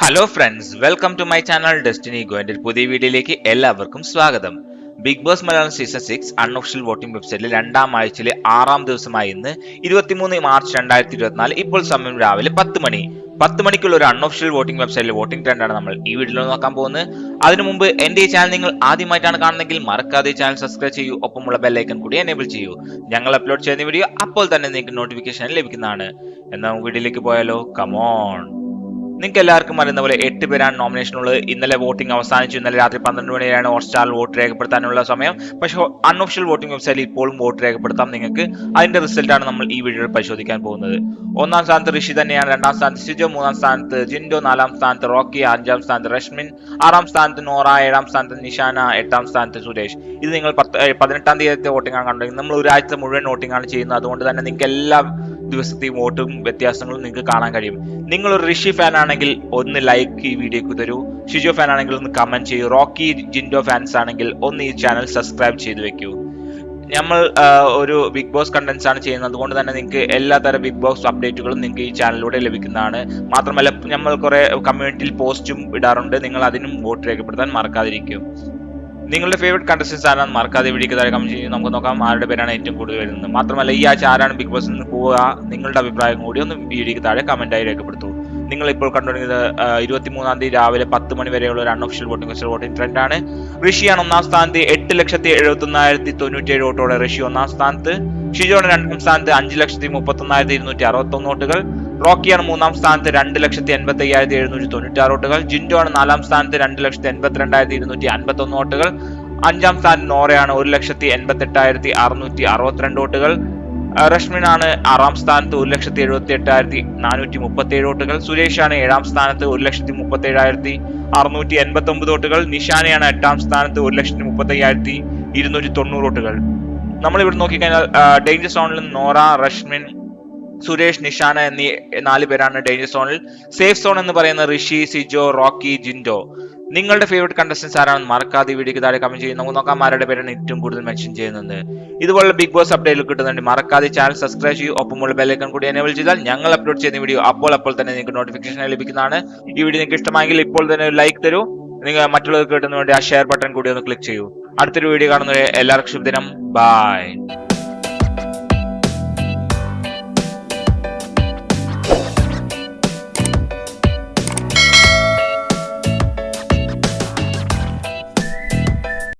Hello friends, welcome to my channel destiny go. എൻ്റെ പുതിയ വീഡിയോയിലേക്ക് എല്ലാവർക്കും സ്വാഗതം. Bigg Boss Malayalam season 6 unofficial voting വെബ്സൈറ്റിൽ രണ്ടാം ആഴ്ചയിലെ 6ാം ദിവസമായി ഇന്ന് 23 മാർച്ച് 2024. ഇപ്പോൾ സമയം രാവിലെ 10 മണി. 10 മണിക്കുള്ള ഒരു അൺഒഫീഷ്യൽ വോട്ടിംഗ് വെബ്സൈറ്റിലെ വോട്ടിംഗ് ട്രെൻഡാണ് നമ്മൾ ഈ വീഡിയോയിൽ നോക്കാൻ പോകുന്നത്. അതിനു മുമ്പ് എൻ്റെ ഈ ചാനൽ നിങ്ങൾ ആദ്യമായിട്ടാണ് കാണുന്നതെങ്കിൽ മറക്കാതെ ചാനൽ സബ്സ്ക്രൈബ് ചെയ്യൂ, ഒപ്പമുള്ള ബെല്ലൈക്കൺ കൂടി എനേബിൾ ചെയ്യൂ. ഞങ്ങൾ അപ്ലോഡ് ചെയ്യുന്ന വീഡിയോ അപ്പോൾ തന്നെ നിങ്ങൾക്ക് നോട്ടിഫിക്കേഷൻ ലഭിക്കുന്നതാണ്. എന്നാൽ വീഡിയോയിലേക്ക് പോയാലോ? കമോൺ. നിങ്ങൾക്ക് എല്ലാവർക്കും അറിയുന്ന പോലെ 8 പേരാണ് നോമിനേഷനുള്ളത്. ഇന്നലെ വോട്ടിംഗ് അവസാനിച്ചു. ഇന്നലെ രാത്രി 12 മണിയാണ് ഹോട്ട്സ്റ്റാറിൽ വോട്ട് രേഖപ്പെടുത്താനുള്ള സമയം. പക്ഷേ അൺഒഫീഷ്യൽ വോട്ടിംഗ് വെബ്സൈറ്റിൽ ഇപ്പോഴും വോട്ട് രേഖപ്പെടുത്താം നിങ്ങൾക്ക്. അതിന്റെ റിസൾട്ടാണ് നമ്മൾ ഈ വീഡിയോയിൽ പരിശോധിക്കാൻ പോകുന്നത്. 1ാം സ്ഥാനത്ത് ഋഷി തന്നെയാണ്, 2ാം സ്ഥാനത്ത് സിജോ, 3ാം സ്ഥാനത്ത് ജിൻഡോ, 4ാം സ്ഥാനത്ത് റോക്കി, 5ാം സ്ഥാനത്ത് റഷ്മിൻ, 6ാം സ്ഥാനത്ത് നോറ, 7ാം സ്ഥാനത്ത് നിഷാന, 8ാം സ്ഥാനത്ത് സുരേഷ്. ഇത് നിങ്ങൾ 18ാം തീയതി വോട്ടിംഗ് ആണ് കണ്ടെങ്കിൽ നമ്മൾ ഒരാഴ്ച മുഴുവൻ വോട്ടിംഗ് ആണ് ചെയ്യുന്നത്. അതുകൊണ്ട് തന്നെ നിങ്ങൾക്ക് എല്ലാ ദിവസത്തെയും വോട്ടും വ്യത്യാസങ്ങളും നിങ്ങൾക്ക് കാണാൻ കഴിയും. നിങ്ങൾ ഒരു ഋഷി ഫാൻ ആണെങ്കിൽ ഒന്ന് ലൈക്ക് ഈ വീഡിയോക്ക് തരൂ. ഷിജോ ഫാൻ ആണെങ്കിൽ ഒന്ന് കമന്റ് ചെയ്യൂ. റോക്കി, ജിൻഡോ ഫാൻസ് ആണെങ്കിൽ ഒന്ന് ഈ ചാനൽ സബ്സ്ക്രൈബ് ചെയ്ത് വെക്കൂ. നമ്മൾ ഒരു ബിഗ് ബോസ് കണ്ടന്റ്സ് ആണ് ചെയ്യുന്നത്. അതുകൊണ്ട് തന്നെ നിങ്ങൾക്ക് എല്ലാത്തരം ബിഗ് ബോസ് അപ്ഡേറ്റുകളും നിങ്ങൾക്ക് ഈ ചാനലിലൂടെ ലഭിക്കുന്നതാണ്. മാത്രമല്ല നമ്മൾ കുറെ കമ്മ്യൂണിറ്റിയിൽ പോസ്റ്റും ഇടാറുണ്ട്. നിങ്ങൾ അതിനും വോട്ട് രേഖപ്പെടുത്താൻ മറക്കാതിരിക്കും. നിങ്ങളുടെ ഫേവറേറ്റ് കണ്ടസ്റ്റൻസ് ആരാണ് മറക്കാതെ വീഡിയോക്ക് താഴെ കമന്റ് ചെയ്യും. നമുക്ക് നോക്കാം ആരുടെ പേരാണ് ഏറ്റവും കൂടുതൽ വരുന്നത്. മാത്രമല്ല ഈ ആഴ്ച ആരാണ് ബിഗ് ബോസിൽ നിന്ന് പോവുക, നിങ്ങളുടെ അഭിപ്രായം കൂടി ഒന്ന് വീഡിയോക്ക് താഴെ കമന്റായി രേഖപ്പെടുത്തൂ. നിങ്ങൾ ഇപ്പോൾ കണ്ടുകൊണ്ടിരുന്നത് 23ാം തീയതി രാവിലെ 10 മണി വരെയുള്ള ഒരു അൺഒഫീഷ്യൽ വോട്ടിംഗ് ട്രെൻഡാണ്. ഋഷിയാണ് 1ാം സ്ഥാനത്ത് 8,71,097 വോട്ടോടെ ഋഷി 1ാം സ്ഥാനത്ത്. ഷിജോണ് 2ാം സ്ഥാനത്ത് 5,31,261 വോട്ടുകൾ. റോക്കിയാണ് 3ാം സ്ഥാനത്ത് 2,85,796 വോട്ടുകൾ. ജിൻഡോ ആണ് 4ാം സ്ഥാനത്ത് 2,82,251 വോട്ടുകൾ. 5ാം സ്ഥാനത്ത് നോറയാണ് 1,88,662 വോട്ടുകൾ. റഷ്മിൻ ആണ് 6ാം സ്ഥാനത്ത് 1,78,437 വോട്ടുകൾ. സുരേഷാണ് 7ാം സ്ഥാനത്ത് 1,37,689 വോട്ടുകൾ. നിഷാനയാണ് 8ാം സ്ഥാനത്ത് 1,35,290 വോട്ടുകൾ. നമ്മളിവിടെ നോക്കിക്കഴിഞ്ഞാൽ ഡേഞ്ചർ സോണിൽ നോറ, റഷ്മിൻ, സുരേഷ്, നിഷാന എന്നീ 4 പേരാണ് ഡേഞ്ചർ സോണിൽ. സേഫ് സോൺ എന്ന് പറയുന്ന ഋഷി, സിജോ, റോക്കി, ജിൻഡോ. നിങ്ങളുടെ ഫേവറേറ്റ് കണ്ടസ്റ്റൻസ് ആരാണെന്ന് മറക്കാതെ വീഡിയോക്ക് താഴെ കമന്റ് ചെയ്യും. നമുക്ക് നോക്കാം ആരുടെ പേരാണ് ഏറ്റവും കൂടുതൽ മെൻഷൻ ചെയ്യുന്നത്. ഇതുപോലുള്ള ബിഗ് ബോസ് അപ്ഡേറ്റുകൾ കിട്ടുന്നുണ്ട്. മറക്കാതെ ചാനൽ സബ്സ്ക്രൈബ് ചെയ്യൂ, ഒപ്പമുള്ള ബെല്ലൈക്കൺ കൂടി എനേബിൾ ചെയ്താൽ ഞങ്ങൾ അപ്ലോഡ് ചെയ്യുന്ന വീഡിയോ അപ്പോൾ തന്നെ നിങ്ങൾക്ക് നോട്ടിഫിക്കേഷൻ ലഭിക്കുന്നതാണ്. ഈ വീഡിയോ നിങ്ങൾക്ക് ഇഷ്ടമായെങ്കിൽ ഇപ്പോൾ തന്നെ ഒരു ലൈക്ക് തരൂ. നിങ്ങൾ മറ്റുള്ളവർക്ക് കിട്ടുന്ന വേണ്ടി ആ ഷെയർ ബട്ടൺ കൂടി ഒന്ന് ക്ലിക്ക് ചെയ്യൂ. അടുത്തൊരു വീഡിയോ കാണുന്നവരെ എല്ലാവർക്കും ശുഭദിനം. ബൈ.